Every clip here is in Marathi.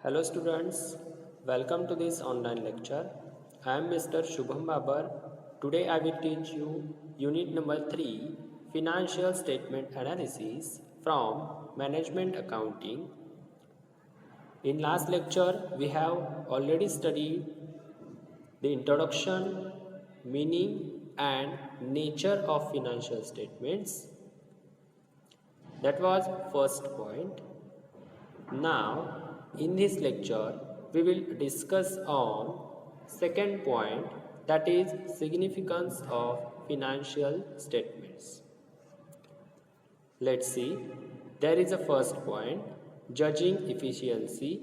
Hello students, welcome to this online lecture. I am Mr. Shubham Babar. Today I will teach you unit number 3 financial statement analysis from management accounting. In last lecture we have already studied the introduction, meaning and nature of financial statements. That was first point. Now, in this lecture, we will discuss on second point, that is significance of financial statements. Let's see. There is a first point, judging efficiency.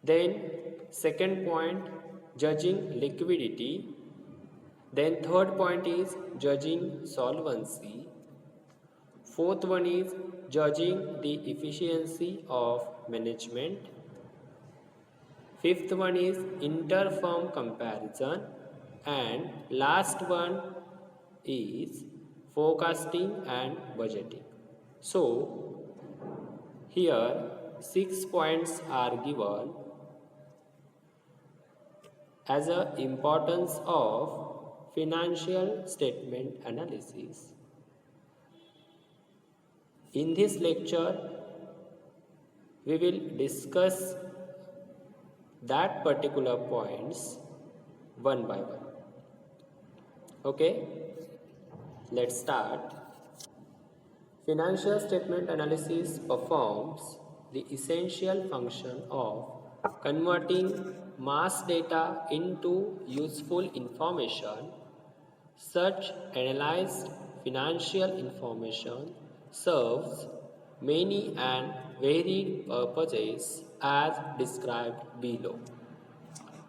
Then second point, judging liquidity. Then third point is judging solvency. Fourth one is judging the efficiency of management. Fifth one is inter-firm comparison. And last one is forecasting and budgeting. So, here 6 points are given as a importance of financial statement analysis. In this lecture, we will discuss that particular points one by one. Okay, let's start. Financial statement analysis performs the essential function of converting mass data into useful information. Such analyzed financial information serves many and varied purposes as described below.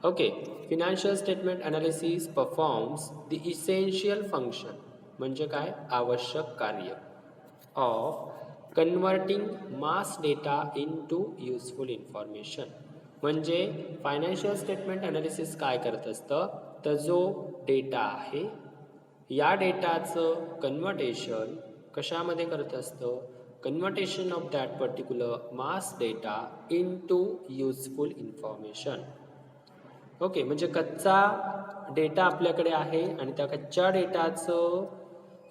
Okay, financial statement analysis performs the essential function म्हणजे काय आवश्यक कार्य of converting mass data into useful information. म्हणजे फायनान्शियल स्टेटमेंट अनालिसिस काय करत असतं तर जो डेटा आहे या डेटाचं कन्व्हर्टेशन कशामध्ये करत असतं conversion of that particular mass data into useful information. Okay, म्हणजे कच्चा डेटा आपल्याकडे आहे आणि त्या कच्च्या डेटाचं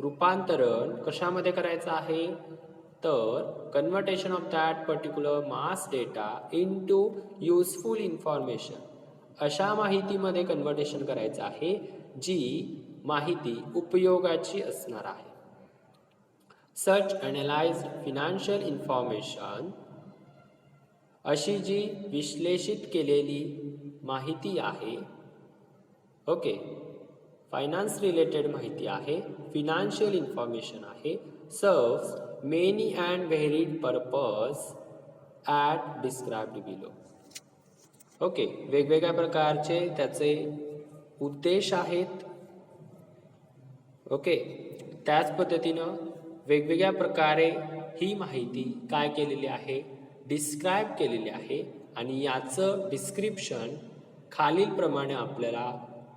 रूपांतरण कशामध्ये करायचं आहे तर conversion of that particular mass data into useful information अशा माहितीमध्ये कन्व्हर्टेशन करायचं आहे जी माहिती उपयोगाची असणार आहे. Such analyzed financial information अशी जी विश्लेषित केलेली माहिती आहे ओके फायनान्स रिलेटेड माहिती आहे फिनान्शियल इन्फॉर्मेशन आहे serves many and व्हेरीड purpose at described below. Okay, वेगवेगळ्या प्रकारचे त्याचे उद्देश आहेत. ओके, त्याच पद्धतीनं वेगवेगळ्या प्रकारे ही माहिती काय केलेली आहे डिस्क्राइब केलेली आहे आणि याचं डिस्क्रिप्शन खालीलप्रमाणे आपल्याला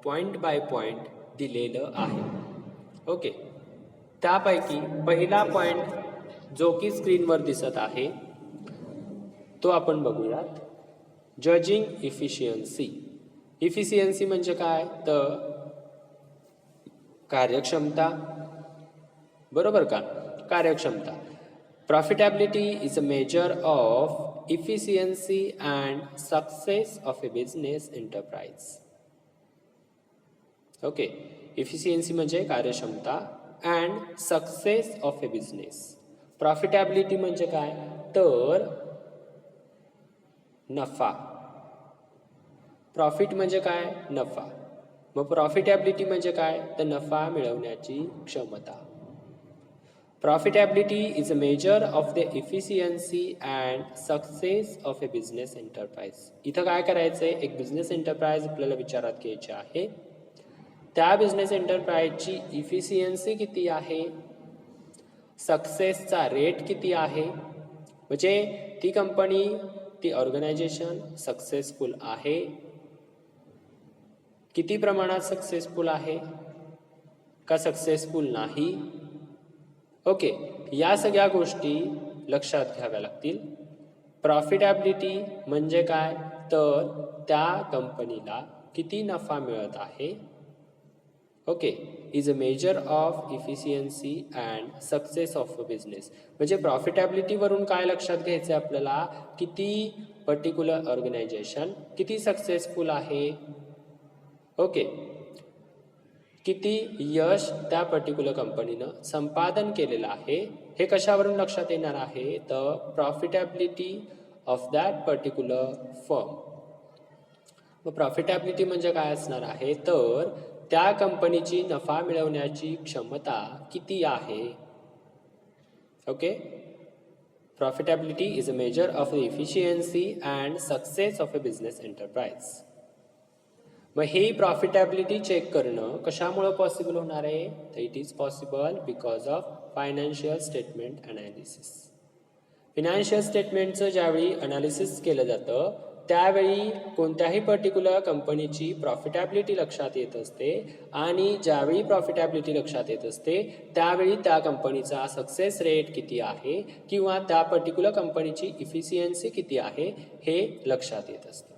पॉइंट बाय पॉइंट दिलेलं आहे. ओके, त्यापैकी पहिला पॉइंट जो की स्क्रीनवर दिसत आहे तो आपण बघूयात. Judging efficiency. इफिशियन्सी म्हणजे काय तर कार्यक्षमता, बरोबर का कार्यक्षमता. Profitability is a measure of efficiency and success of a business enterprise. Okay, efficiency म्हणजे कार्यक्षमता and success of a business. Profitability म्हणजे काय तर नफा. प्रॉफिट म्हणजे काय नफा. मग प्रॉफिटेबिलिटी म्हणजे काय तर नफा मिळवण्याची क्षमता. Profitability is a measure of the efficiency and success of a business enterprise. इथं काय करायचंय एक बिझनेस एंटरप्राइज आपल्याला विचारात घ्यायची आहे. त्या बिझनेस एंटरप्राइजची इफिशियन्सी किती आहे सक्सेसचा रेट किती आहे म्हणजे ती कंपनी ती ऑर्गनायझेशन सक्सेसफुल आहे किती प्रमाणात सक्सेसफुल आहे का सक्सेसफुल नाही. ओके, या सगळ्या गोष्टी लक्षात घ्याव्या लागतील. प्रॉफिटॅबिलिटी म्हणजे काय, तर त्या कंपनीला किती नफा मिळत आहे. Okay, is a measure of efficiency and success of a business. म्हणजे प्रॉफिटॅबिलिटीवरून काय लक्षात घ्यायचं आहे आपल्याला, किती पर्टिक्युलर ऑर्गनायझेशन किती सक्सेसफुल आहे. ओके, किती यश त्या पर्टिक्युलर कंपनीनं संपादन केलेलं आहे, हे कशावरून लक्षात येणार आहे, तर profitability of that particular firm. मग प्रॉफिटॅबिलिटी म्हणजे काय असणार आहे, तर त्या कंपनीची नफा मिळवण्याची क्षमता किती आहे. Okay, profitability is a measure of the efficiency and success of a business enterprise. मग हे प्रॉफिटॅबिलिटी चेक करणं कशामुळे पॉसिबल होणार आहे, तर it is possible because of financial statement analysis. Financial स्टेटमेंटचं ज्यावेळी अनालिसिस केलं जातं त्यावेळी कोणत्याही पर्टिक्युलर कंपनीची प्रॉफिटॅबिलिटी लक्षात येत असते आणि ज्यावेळी प्रॉफिटॅबिलिटी लक्षात येत असते त्यावेळी त्या कंपनीचा सक्सेस रेट किती आहे किंवा त्या पर्टिक्युलर कंपनीची इफिशियन्सी किती आहे हे लक्षात येत असतं.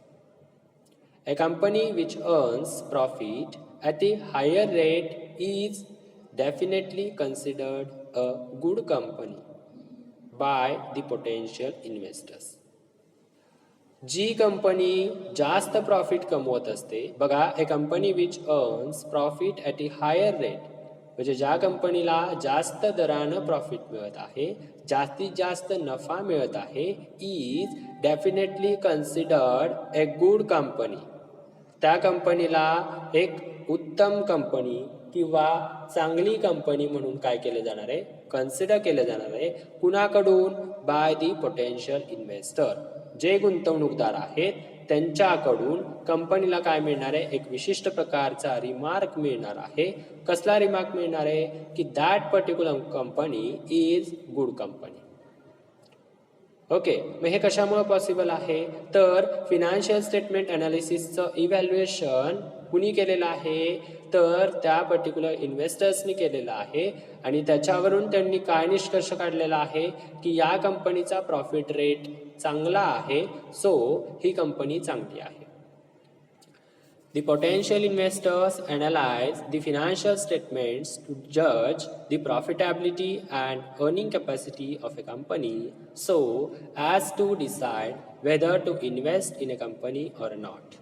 A company which earns profit at a higher rate is definitely considered a good company by the potential investors. जी कंपनी जास्त प्रॉफिट कमवत असते, बघा, a company which earns profit at a higher rate, म्हणजे ज्या कंपनीला जास्त दरानं प्रॉफिट मिळत आहे, जास्तीत जास्त नफा मिळत आहे, is definitely considered a good company. त्या कंपनीला एक उत्तम कंपनी किंवा चांगली कंपनी म्हणून काय केलं जाणार आहे, कन्सिडर केलं जाणार आहे. कुणाकडून, बाय दी पोटेन्शियल इन्व्हेस्टर. जे गुंतवणूकदार आहेत त्यांच्याकडून कंपनीला काय मिळणार आहे, एक विशिष्ट प्रकारचा रिमार्क मिळणार आहे. कसला रिमार्क मिळणार आहे, की that particular company is good company. Okay, मग हे कशामुळे पॉसिबल आहे, तर फिनान्शियल स्टेटमेंट अनालिसिसचं इव्हॅल्युएशन कुणी केलेलं आहे, तर त्या पर्टिक्युलर इन्व्हेस्टर्सनी केलेलं आहे आणि त्याच्यावरून त्यांनी काय निष्कर्ष काढलेला आहे की या कंपनीचा प्रॉफिट रेट चांगला आहे, सो ही कंपनी चांगली आहे. The potential investors analyze the financial statements to judge the profitability and earning capacity of a company so as to decide whether to invest in a company or not.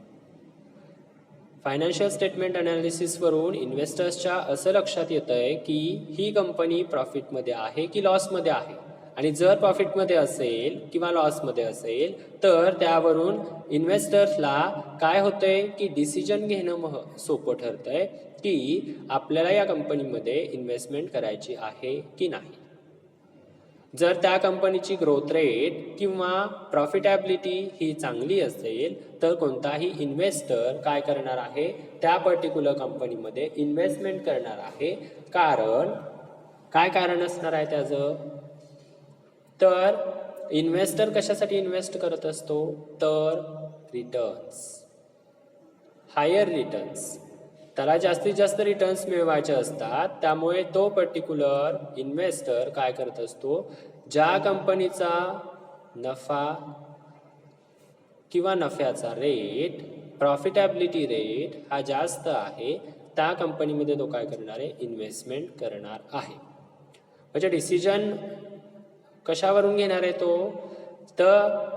Financial statement अनालिसिसवरून इन्व्हेस्टर्सच्या असं लक्षात येतं आहे की ही कंपनी प्रॉफिटमध्ये आहे की लॉसमध्ये आहे, आणि जर प्रॉफिटमध्ये असेल किंवा लॉसमध्ये असेल तर त्यावरून इन्व्हेस्टर्सला काय होतंय की डिसिजन घेणं सोपं ठरतंय की आपल्याला या कंपनीमध्ये इन्व्हेस्टमेंट करायची आहे की नाही. जर त्या कंपनीची ग्रोथ रेट किंवा प्रॉफिटॅबिलिटी ही चांगली असेल तर कोणताही इन्व्हेस्टर काय करणार आहे, त्या पर्टिक्युलर कंपनीमध्ये इन्व्हेस्टमेंट करणार आहे. कारण काय कारण असणार आहे त्याचं, तर इन्व्हेस्टर कशासाठी इन्व्हेस्ट करत असतो, तर रिटर्न्स, हायर रिटर्न्स. त्याला जास्तीत जास्त रिटर्न्स मिळवायचे असतात, त्यामुळे तो पर्टिक्युलर इन्व्हेस्टर काय करत असतो, ज्या कंपनीचा नफा किंवा नफ्याचा रेट, प्रॉफिटॅबिलिटी रेट हा जास्त आहे त्या कंपनीमध्ये तो काय करणार आहे, इन्व्हेस्टमेंट करणार आहे. म्हणजे डिसिजन कशावरून घेणार आहे तो, the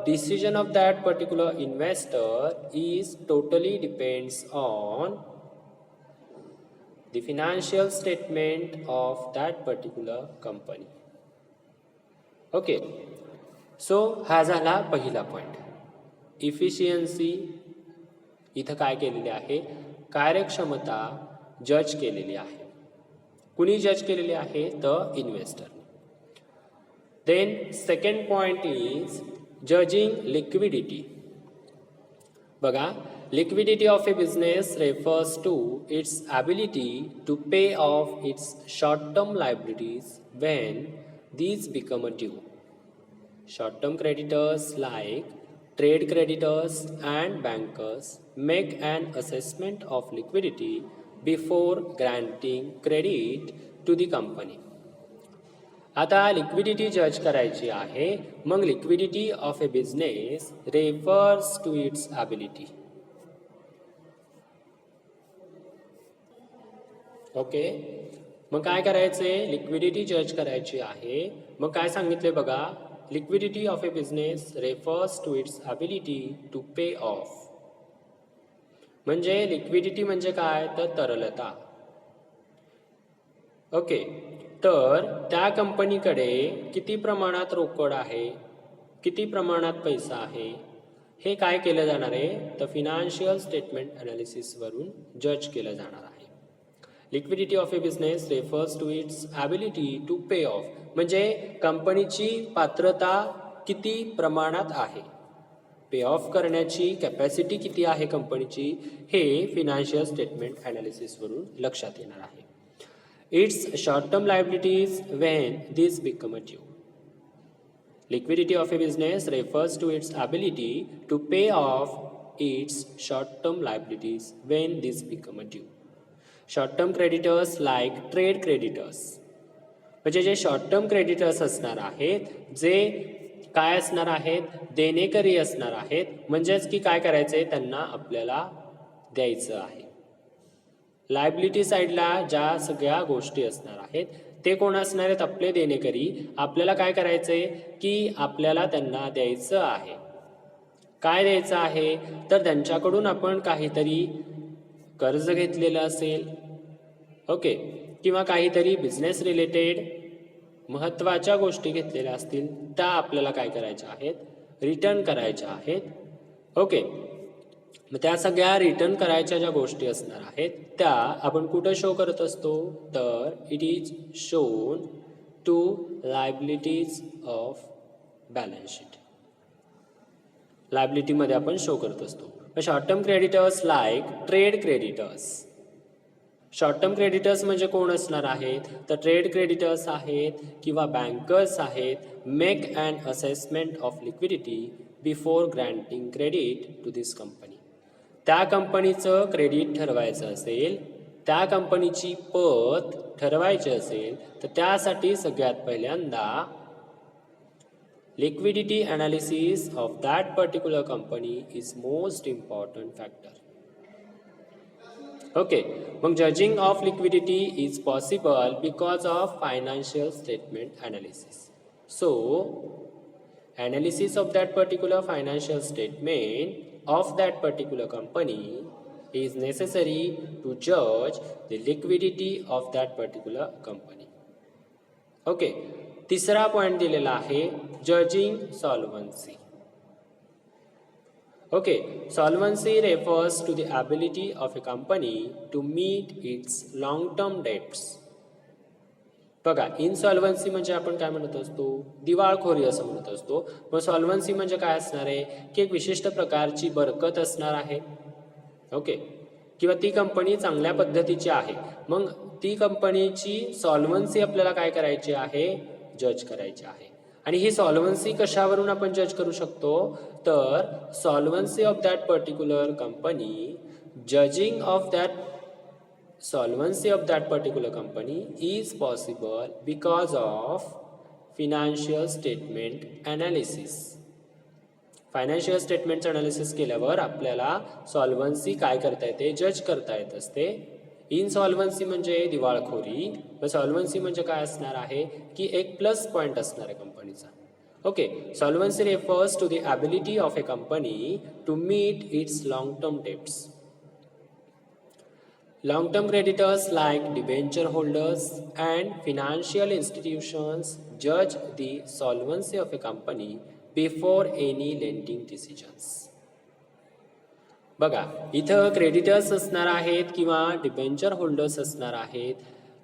decision of that particular investor is totally depends on the financial statement of that particular company. Okay, so हा झाला पहिला पॉइंट. इफिशियन्सी इथं काय केलेली आहे, कार्यक्षमता जज केलेली आहे. कुणी जज केलेली आहे, तर investor. Then second point is judging liquidity. बघा, liquidity of a business refers to its ability to pay off its short-term liabilities when these become due. Short-term creditors like trade creditors and bankers make an assessment of liquidity before granting credit to the company. आता लिक्विडिटी जज करायची आहे. मग liquidity of a business refers to its ability. Okay, मग काय करायचंय, लिक्विडिटी जज करायची आहे. मग काय सांगितले बघा, liquidity of a business refers to its ability to pay off. म्हणजे लिक्विडिटी म्हणजे काय, तर तरलता. ओके, तर त्या कंपनीकडे किती प्रमाणात रोकड आहे, किती प्रमाणात पैसा आहे, हे काय केलं जाणार आहे, तर फिनान्शियल स्टेटमेंट ॲनालिसिसवरून जज केलं जाणार आहे. Liquidity of a business refers to its ability to pay off. म्हणजे कंपनीची पात्रता किती प्रमाणात आहे, पे ऑफ करण्याची कॅपॅसिटी किती आहे कंपनीची, हे फिनान्शियल स्टेटमेंट ॲनालिसिसवरून लक्षात येणार आहे. It's short term liabilities when this become a due. Liquidity of a business refers to its ability to pay off its short-term liabilities when these become due. Short-term creditors like trade creditors. म्हणजे जे शॉर्ट टर्म क्रेडिटर्स असणार आहेत, जे काय असणार आहेत, देणेकरी असणार आहेत. म्हणजेच की काय करायचंय, त्यांना आपल्याला द्यायचं आहे. लायबिलिटी साईडला ज्या सगळ्या गोष्टी असणार आहेत ते कोण असणार आहेत, आपले देणेकरी. आपल्याला काय करायचंय की आपल्याला त्यांना द्यायचं आहे. काय द्यायचं आहे, तर त्यांच्याकडून आपण काहीतरी कर्ज घेतलेलं असेल, ओके, किंवा काहीतरी बिझनेस रिलेटेड महत्त्वाच्या गोष्टी घेतलेल्या असतील, त्या आपल्याला काय करायच्या आहेत, रिटर्न करायच्या आहेत. ओके, मग त्या सगळ्या रिटर्न करायच्या ज्या गोष्टी असणार आहेत त्या आपण कुठं शो करत असतो, तर it is shown to liabilities of balance sheet. लायबिलिटीमध्ये आपण शो करत असतो. Short term creditors like trade creditors. Short term creditors म्हणजे कोण असणार आहेत, तर ट्रेड क्रेडिटर्स आहेत किंवा बँकर्स आहेत. Make and assessment of liquidity before granting credit to this company. त्या कंपनीचं क्रेडिट ठरवायचं असेल, त्या कंपनीची पत ठरवायची असेल, तर त्यासाठी सगळ्यात पहिल्यांदा liquidity analysis of that particular company is most important factor. Okay, मग judging of liquidity is possible because of financial statement analysis. So analysis of that particular financial statement of that particular company is necessary to judge the liquidity of that particular company. Okay, तिसरा पॉइंट दिलेला आहे judging solvency. Okay, solvency refers to the ability of a company to meet its long-term debts. बघा, इनसॉल्वन्सी म्हणजे आपण काय म्हणत असतो, दिवाळखोरी असं म्हणत असतो. मग सॉल्वन्सी म्हणजे काय असणार आहे, की एक विशिष्ट प्रकारची बरकत असणार आहे. ओके, किंवा ती कंपनी चांगल्या पद्धतीची आहे. मग ती कंपनीची सॉल्वन्सी आपल्याला काय करायची आहे, जज करायची आहे. आणि ही सॉल्वन्सी कशावरून आपण जज करू शकतो, तर solvency of that particular company, judging of that solvency of that particular company is possible because of financial statement analysis. Financial स्टेटमेंटचं अनालिसिस केल्यावर आपल्याला सॉल्वन्सी काय करता येते, जज करता येत असते. इनसॉल्वन्सी म्हणजे दिवाळखोरी, व सॉल्वन्सी म्हणजे काय असणार आहे, की एक प्लस पॉईंट असणार आहे कंपनीचा. Okay, solvency refers to the ability of a company to meet its long term debts. Long-term creditors like debenture holders and financial institutions judge the solvency of a company before any lending decisions. बघा, इथं क्रेडिटर्स असणार आहेत किंवा डिबेंचर होल्डर्स असणार आहेत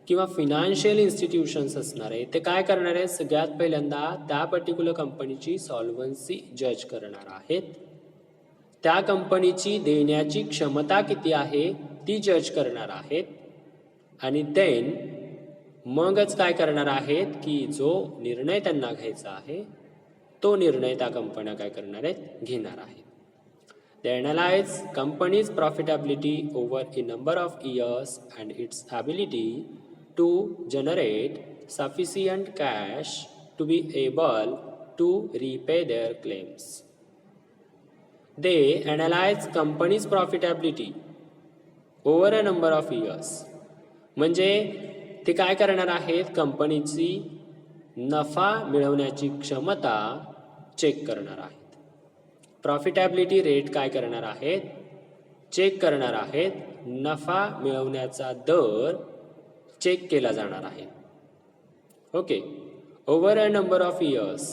किंवा फिनान्शियल इन्स्टिट्यूशन्स असणार आहेत. ते काय करणार आहेत, सगळ्यात पहिल्यांदा त्या पर्टिक्युलर कंपनीची सॉल्वन्सी जज करणार आहेत. त्या कंपनीची देण्याची क्षमता किती आहे ती जज करणार आहेत. आणि देन मगच काय करणार आहेत, की जो निर्णय त्यांना घ्यायचा आहे तो निर्णय त्या कंपन्या काय करणार आहेत, घेणार आहेत. They analyse companies profitability over a number of years and its ability to generate sufficient cash to be able to repay their claims. They analyze company's profitability over a number of years. म्हणजे ते काय करणार आहेत, कंपनीची नफा मिळवण्याची क्षमता चेक करणार आहेत. प्रॉफिटॅबिलिटी रेट काय करणार आहेत, चेक करणार आहेत. नफा मिळवण्याचा दर चेक केला जाणार आहे. Okay, over a number of years.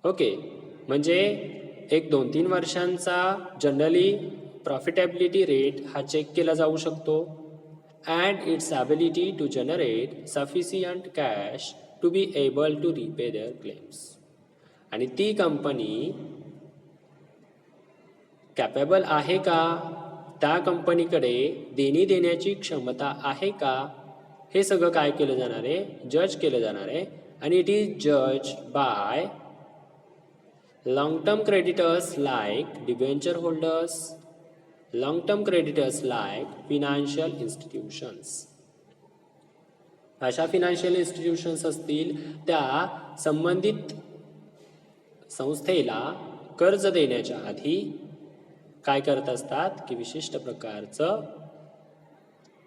Okay, म्हणजे एक 2-3 वर्षांचा जनरली प्रॉफिटॅबिलिटी रेट हा चेक केला जाऊ शकतो. and its ability to generate sufficient cash to be able to repay their claims. आणि ती कंपनी कॅपेबल आहे का, त्या कंपनीकडे देणी देण्याची क्षमता आहे का, हे सगळं काय केलं जाणार आहे, जज केलं जाणार आहे. आणि इट इज जज by long term creditors like debenture holders, long term creditors like financial institutions. अशा financial institutions असतील त्या संबंधित संस्थेला कर्ज देण्याच्या आधी काय करत असतात की विशिष्ट प्रकारचं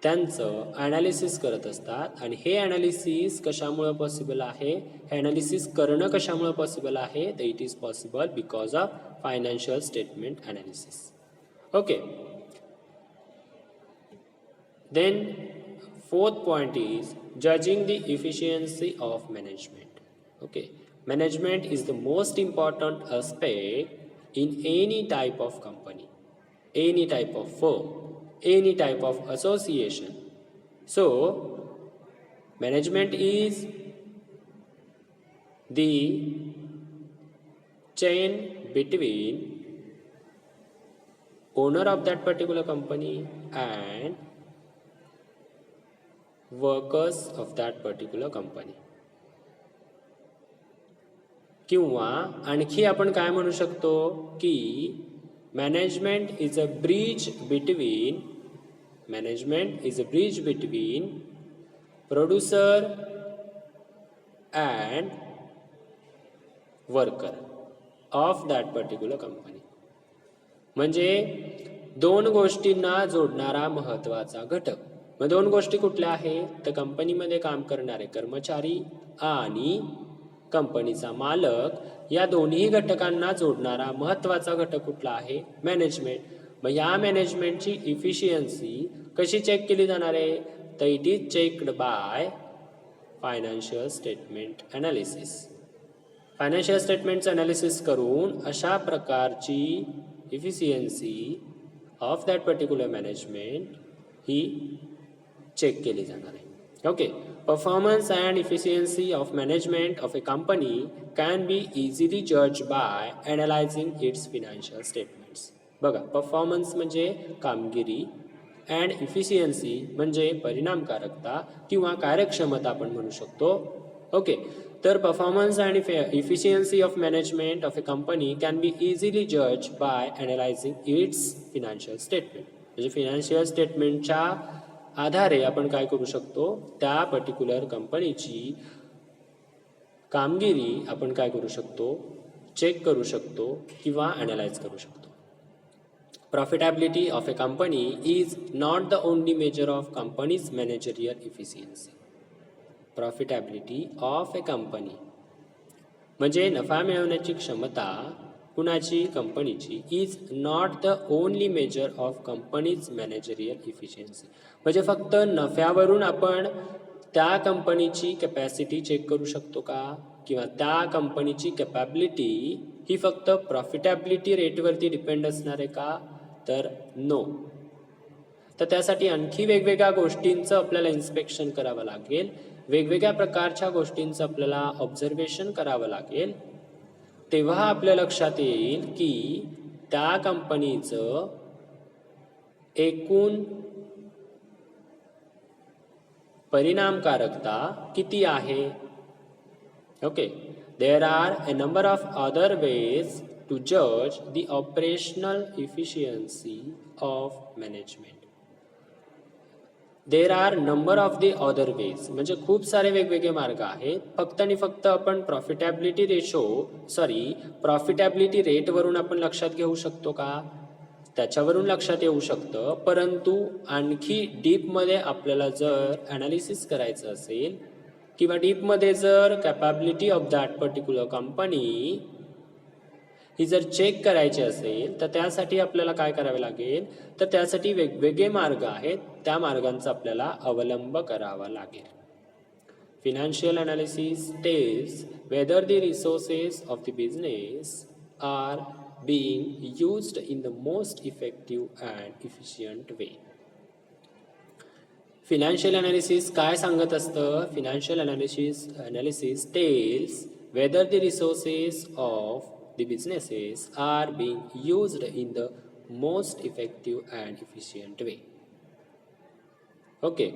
त्यांचं ॲनालिसिस करत असतात. आणि हे ॲनालिसिस कशामुळे पॉसिबल आहे, हे ॲनालिसिस करणं कशामुळे पॉसिबल आहे, तर it is possible because of financial statement analysis. Okay, then fourth point is judging the efficiency of management. Okay, management is the most important aspect in any type of company, any type of firm, any type of association. So management is the chain between owner of that particular company and workers of that particular company. किंवा आणखी आपण काय म्हणू शकतो की management is a bridge between producer and worker of that particular company. म्हणजे दोन गोष्टींना जोडणारा महत्त्वाचा घटक. मग दोन गोष्टी कुठल्या आहेत, तर कंपनीमध्ये काम करणारे कर्मचारी आणि कंपनीचा मालक या दोन्ही घटकांना जोडणारा महत्त्वाचा घटक कुठला आहे, मॅनेजमेंट. मग या मॅनेजमेंटची इफिशियन्सी कशी चेक केली जाणार आहे, तर it is checked by financial statement analysis. Financial स्टेटमेंटचं ॲनालिसिस करून अशा प्रकारची efficiency of that particular management ही चेक केली जाणार आहे. Okay, performance and efficiency of management of a company can be easily जज by analysing its financial statements. बघा, परफॉर्मन्स म्हणजे कामगिरी अँड इफिशियन्सी म्हणजे परिणामकारकता किंवा कार्यक्षमता आपण म्हणू शकतो. ओके, तर performance and efficiency of management of a company can be easily जज by analysing its financial statement. म्हणजे फिनान्शियल स्टेटमेंटच्या आधारे आपण काय करू शकतो, त्या पर्टिक्युलर कंपनीची कामगिरी आपण काय करू शकतो, चेक करू शकतो किंवा ॲनालाइज करू शकतो. Profitability of a company is not the only measure of company's managerial efficiency. Profitability of a company म्हणजे नफा मिळवण्याची क्षमता कुणाची, कंपनीची, is not the only measure of companies managerial efficiency. म्हणजे फक्त नफ्यावरून आपण त्या कंपनीची कॅपॅसिटी चेक करू शकतो का, किंवा त्या कंपनीची कॅपॅबिलिटी ही फक्त प्रॉफिटॅबिलिटी रेटवरती डिपेंड असणार आहे का, तर नो. तर त्यासाठी आणखी वेगवेगळ्या गोष्टींचं आपल्याला इन्स्पेक्शन करावं लागेल, वेगवेगळ्या प्रकारच्या गोष्टींचं आपल्याला ऑब्झर्वेशन करावं लागेल. तेव्हा आपल्या लक्षात येईल की त्या कंपनीचं एकूण परिणामकारकता किती आहे. Okay, there are a number of other ways to judge the operational efficiency of management. There are number of the other ways, म्हणजे खूप सारे वेगवेगळे मार्ग आहेत. फक्त आणि फक्त आपण प्रॉफिटॅबिलिटी रेटवरून आपण लक्षात घेऊ शकतो का? त्याच्यावरून लक्षात येऊ शकतं, परंतु आणखी डीपमध्ये आपल्याला जर ॲनालिसिस करायचं असेल किंवा डीपमध्ये जर capability of that particular company ही जर चेक करायची असेल तर त्यासाठी आपल्याला काय करावे लागेल, तर त्यासाठी वेगवेगळे मार्ग आहेत, त्या मार्गांचा आपल्याला अवलंब करावा लागेल. Financial analysis tells whether the resources of the business are being used in the most effective and efficient way. Financial analysis काय सांगत असतं? Financial analysis tells whether the resources of the businesses are being used in the most effective and efficient way. Okay,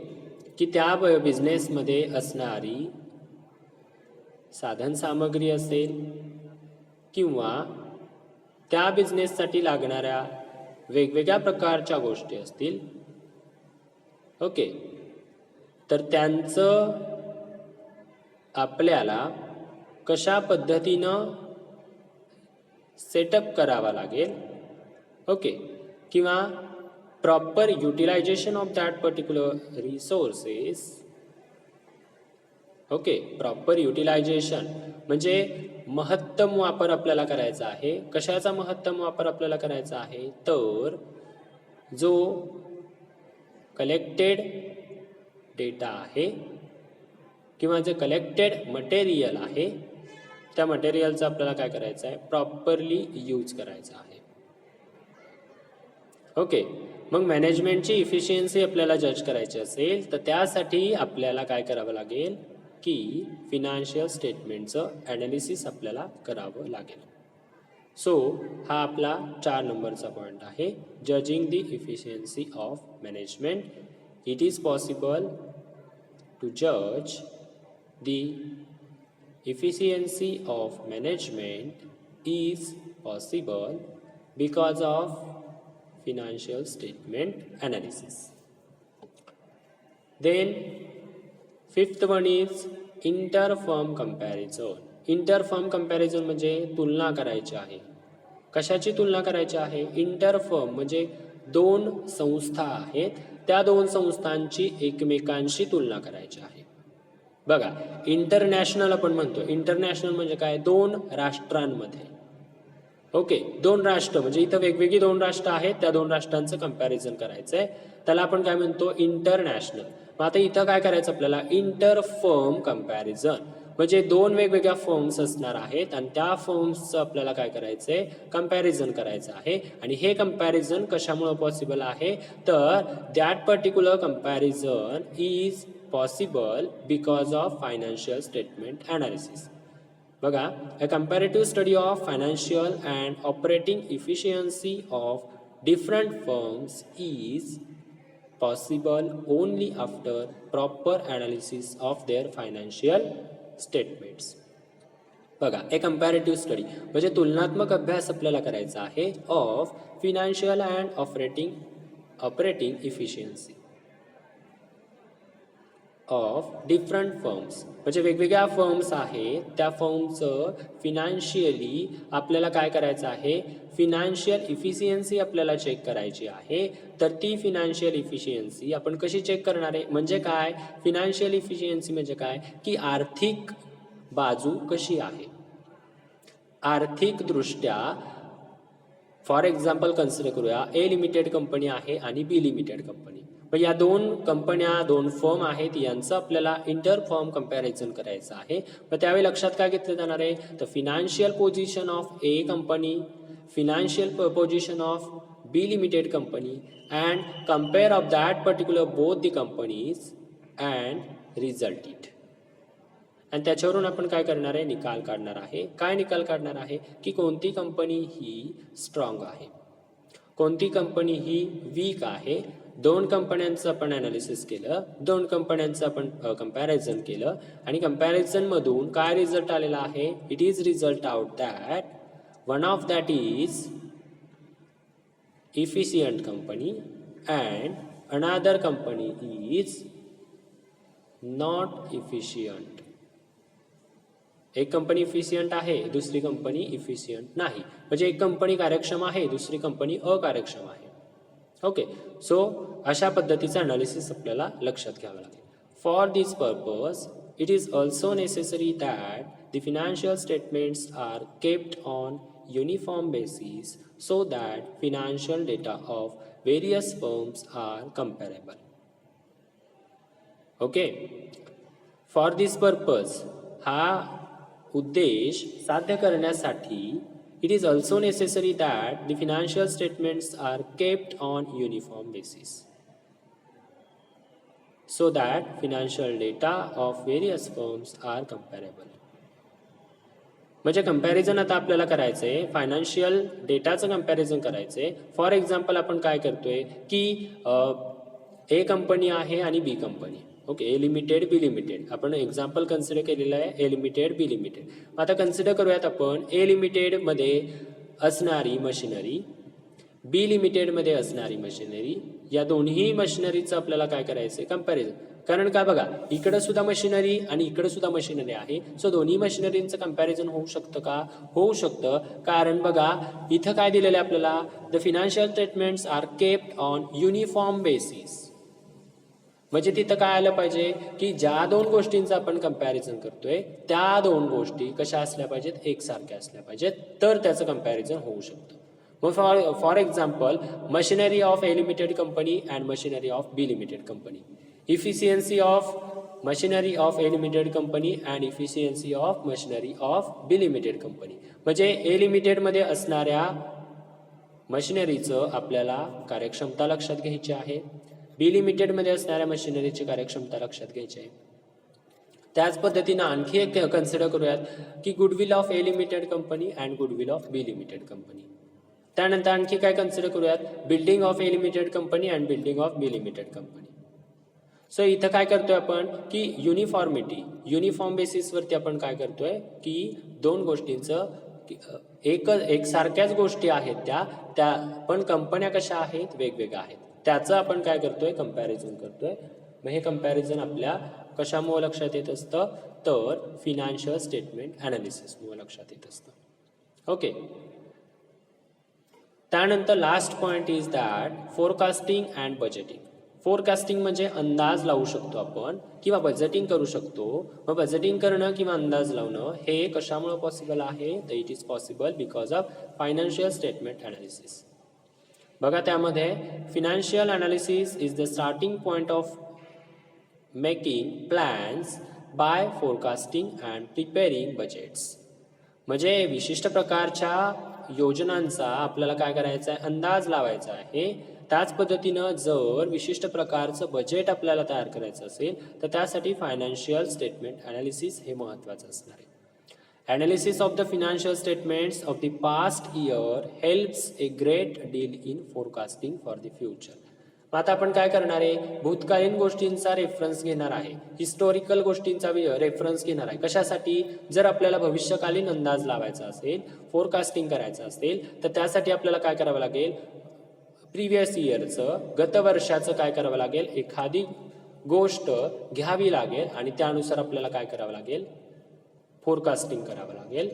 की त्या बिझनेसमध्ये असणारी साधन सामग्री असेल किंवा त्या बिझनेससाठी लागणाऱ्या वेगवेगळ्या प्रकारच्या गोष्टी असतील, ओके, तर त्यांचं आपल्याला कशा पद्धतीनं सेटअप करावा लागेल, ओके, किंवा proper utilization of that particular resources. Okay, proper utilization म्हणजे महत्तम वापर आपल्याला करायचा आहे. कशाचा महत्तम वापर आपल्याला करायचा आहे? तर जो कलेक्टेड डेटा आहे किंवा जे कलेक्टेड मटेरियल आहे त्या मटेरियलचा आपल्याला काय करायचं आहे? प्रॉपरली यूज करायचा आहे. ओके, मग मॅनेजमेंटची इफिशियन्सी आपल्याला जज करायची असेल तर त्यासाठी आपल्याला काय करावं लागेल की फिनान्शियल स्टेटमेंटचं ॲनालिसिस आपल्याला करावं लागेल. सो हा आपला 4 नंबरचा पॉईंट आहे, judging the efficiency of management. It is possible to जज the efficiency of management is possible because of financial statement analysis. Then fifth one is interfirm comparison. Inter-firm comparison म्हणजे तुलना करायची आहे. कशाची तुलना करायची आहे? इंटरफर्म म्हणजे दोन संस्था आहेत, त्या दोन संस्थांची एकमेकांशी तुलना करायची आहे. बघा, इंटरनॅशनल आपण म्हणतो. इंटरनॅशनल म्हणजे काय? दोन राष्ट्रांमध्ये. ओके, दोन राष्ट्र म्हणजे इथं वेगवेगळी दोन राष्ट्र आहेत, त्या दोन राष्ट्रांचं कंपॅरिझन करायचं आहे, त्याला आपण काय म्हणतो? इंटरनॅशनल. मग आता इथं काय करायचं आपल्याला? इंटरफर्म कंपॅरिझन म्हणजे दोन वेगवेगळ्या फर्म्स असणार आहेत आणि त्या फर्म्सचं आपल्याला काय करायचं आहे? कंपॅरिझन करायचं आहे. आणि हे कंपॅरिझन कशामुळे पॉसिबल आहे? तर that particular comparison is possible because of financial statement analysis. बघा, a comparative study of financial and operating efficiency of different firms is possible only after proper analysis of their financial statements. बघा, a comparative study म्हणजे तुलनात्मक अभ्यास आपल्याला करायचा आहे of financial and operating efficiency of different firms म्हणजे वेगवेगळ्या फर्म्स आहेत, त्या फर्मचं फिनान्शियली आपल्याला काय करायचं आहे? फिनान्शियल इफिशियन्सी आपल्याला चेक करायची आहे. तर ती फिनान्शियल इफिशियन्सी आपण कशी चेक करणार आहे? म्हणजे काय? फिनान्शियल इफिशियन्सी म्हणजे काय? की आर्थिक बाजू कशी आहे, आर्थिकदृष्ट्या. फॉर एक्झाम्पल कन्सिडर करूया, ए लिमिटेड कंपनी आहे आणि बी लिमिटेड कंपनी. मग या दोन कंपन्या, दोन फर्म आहेत, यांचं आपल्याला इंटरफर्म कंपॅरिझन करायचं आहे. मग त्यावेळी लक्षात काय घेतलं जाणार आहे? तर financial position of a company, financial position of B limited company and compare of that particular both the companies and result it. आणि त्याच्यावरून आपण काय करणार आहे? निकाल काढणार आहे. काय निकाल काढणार आहे? की कोणती कंपनी ही स्ट्रॉंग आहे, कोणती कंपनी ही वीक आहे. दोन कंपन्यांचं आपण ॲनालिसिस केलं, दोन कंपन्यांचं आपण कंपॅरिझन केलं आणि कंपॅरिझनमधून काय रिझल्ट आलेला आहे? It is result out that one of that is efficient company and another company is not efficient. एक कंपनी इफिशियंट आहे, दुसरी कंपनी इफिशियंट नाही. म्हणजे एक कंपनी कार्यक्षम आहे, दुसरी कंपनी अकार्यक्षम आहे. ओके, सो अशा पद्धतीचं अनालिसिस आपल्याला लक्षात घ्यावं लागेल. For this purpose it is also necessary that the financial statements are kept on uniform basis so that financial data of various firms are comparable. Okay, for this purpose, हा उद्देश साध्य करण्यासाठी it is also necessary that the financial statements are kept on uniform basis so that financial data of various firms are comparable. म्हणजे कंपॅरिझन आता आपल्याला करायचं आहे, फायनान्शियल डेटाचं कंपॅरिझन करायचं आहे. फॉर एक्झाम्पल आपण काय करतोय की ए कंपनी आहे आणि बी कंपनी. ओके, ए लिमिटेड बी लिमिटेड आपण एक्झाम्पल कन्सिडर केलेलं आहे, ए लिमिटेड बी लिमिटेड. आता कन्सिडर करूयात आपण ए लिमिटेडमध्ये असणारी मशिनरी, बी लिमिटेडमध्ये असणारी मशिनरी, या दोन्ही मशिनरीचं आपल्याला काय करायचं आहे, कंपॅरिझन. कारण काय बघा, इकडं सुद्धा मशिनरी आणि इकडं सुद्धा मशिनरी आहे. सो दोन्ही मशिनरींचं कंपॅरिझन होऊ शकतं का? होऊ शकतं. कारण बघा इथं काय दिलेलं आहे आपल्याला, the financial statements are kept on uniform basis. म्हणजे तिथं काय आलं पाहिजे की ज्या दोन गोष्टींचं आपण कंपॅरिझन करतोय त्या दोन गोष्टी कशा असल्या पाहिजेत, एकसारख्या असल्या पाहिजेत, तर त्याचं कंपॅरिझन होऊ शकतं. मग for example machinery of A limited company and machinery of B limited company. Efficiency of machinery of A limited company and efficiency of machinery of B limited company. म्हणजे A limited मध्ये असणाऱ्या मशिनरीचं आपल्याला कार्यक्षमता लक्षात घ्यायची आहे, B limited मध्ये असणाऱ्या मशिनरीची कार्यक्षमता लक्षात घ्यायची आहे. त्याच पद्धतीनं आणखी एक कन्सिडर करूयात की goodwill of A limited company and goodwill of B limited company. त्यानंतर आणखी काय कन्सिडर करूयात, building of A limited company and building of B limited company. So इथं काय करतोय आपण की युनिफॉर्म बेसिसवरती आपण काय करतोय की दोन गोष्टींचं एकसारख्याच गोष्टी आहेत त्या पण कंपन्या कशा आहेत, वेगवेगळ्या आहेत, त्याचं आपण काय करतोय, कंपॅरिझन करतोय. मग हे कंपॅरिझन आपल्या कशामुळे लक्षात येत असतं, तर फिनान्शियल स्टेटमेंट अनालिसिसमुळे लक्षात येत असतं. ओके, त्यानंतर last point is that forecasting and budgeting. Forecasting म्हणजे अंदाज लावू शकतो आपण किंवा बजेटिंग करू शकतो. मग बजेटिंग करणं किंवा अंदाज लावणं हे कशामुळे पॉसिबल आहे, तर it is possible because of financial statement analysis. बघा त्यामध्ये financial analysis is the starting point of making plans by forecasting and preparing budgets. म्हणजे विशिष्ट प्रकारच्या योजनांचा आपल्याला काय करायचं आहे, अंदाज लावायचा आहे. त्याच पद्धतीनं जर विशिष्ट प्रकारचं बजेट आपल्याला तयार करायचं असेल तर त्यासाठी फायनान्शियल स्टेटमेंट अनालिसिस हे महत्त्वाचं असणार आहे. Analysis of the financial statements of the past year helps a great deal in forecasting for the future. मग आता आपण काय करणार आहे, भूतकालीन गोष्टींचा रेफरन्स घेणार आहे, हिस्टोरिकल गोष्टींचा रेफरन्स घेणार आहे. कशासाठी, जर आपल्याला भविष्यकालीन अंदाज लावायचा असेल, फोरकास्टिंग करायचं असेल तर त्यासाठी आपल्याला काय करावं लागेल, प्रिव्हियस इयरचं गत वर्षाचं काय करावं लागेल, एखादी गोष्ट घ्यावी लागेल आणि त्यानुसार आपल्याला काय करावं लागेल, फोरकास्टिंग करावं लागेल.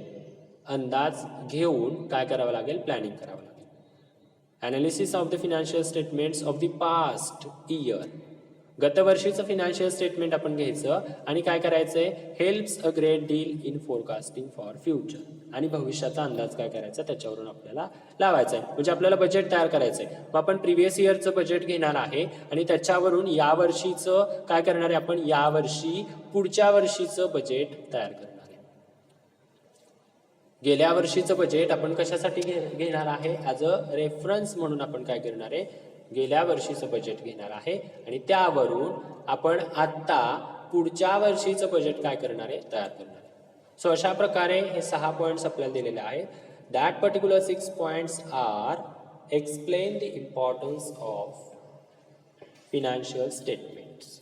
अंदाज घेऊन काय करावं लागेल, प्लॅनिंग करावं लागेल. Analysis of the financial statements of the past year, गत वर्षीचं फिनान्शियल स्टेटमेंट आपण घ्यायचं आणि काय करायचंय, helps a great deal in forecasting for future. आणि भविष्याचा अंदाज काय करायचा त्याच्यावरून आपल्याला लावायचा आहे. म्हणजे आपल्याला बजेट तयार करायचं आहे. मग आपण प्रिव्हियस इयरचं बजेट घेणार आहे आणि त्याच्यावरून या वर्षीचं काय करणार आहे, आपण यावर्षी पुढच्या वर्षीचं बजेट तयार करणार आहे. गेल्या वर्षीचं बजेट आपण कशासाठी घेणार आहे, ॲज अ रेफरन्स म्हणून आपण काय करणार आहे, गेल्या वर्षीचं बजेट घेणार आहे आणि त्यावरून आपण आत्ता पुढच्या वर्षीचं बजेट काय करणार आहे, तयार करणार आहे. सो अशा प्रकारे हे 6 पॉइंट्स आपल्याला दिलेले आहेत. That particular 6 points are explain the importance of financial statements.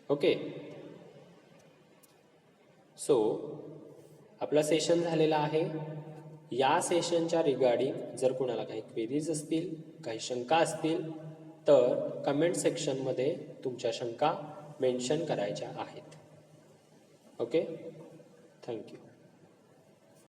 Okay, so आपला सेशन झालेला आहे. या सेशनच्या रिगार्डिंग जर कोणाला काही क्वेरीज असतील, काही शंका असतील तर कमेंट सेक्शनमध्ये तुमच्या शंका मेन्शन करायच्या आहेत. Okay, thank you.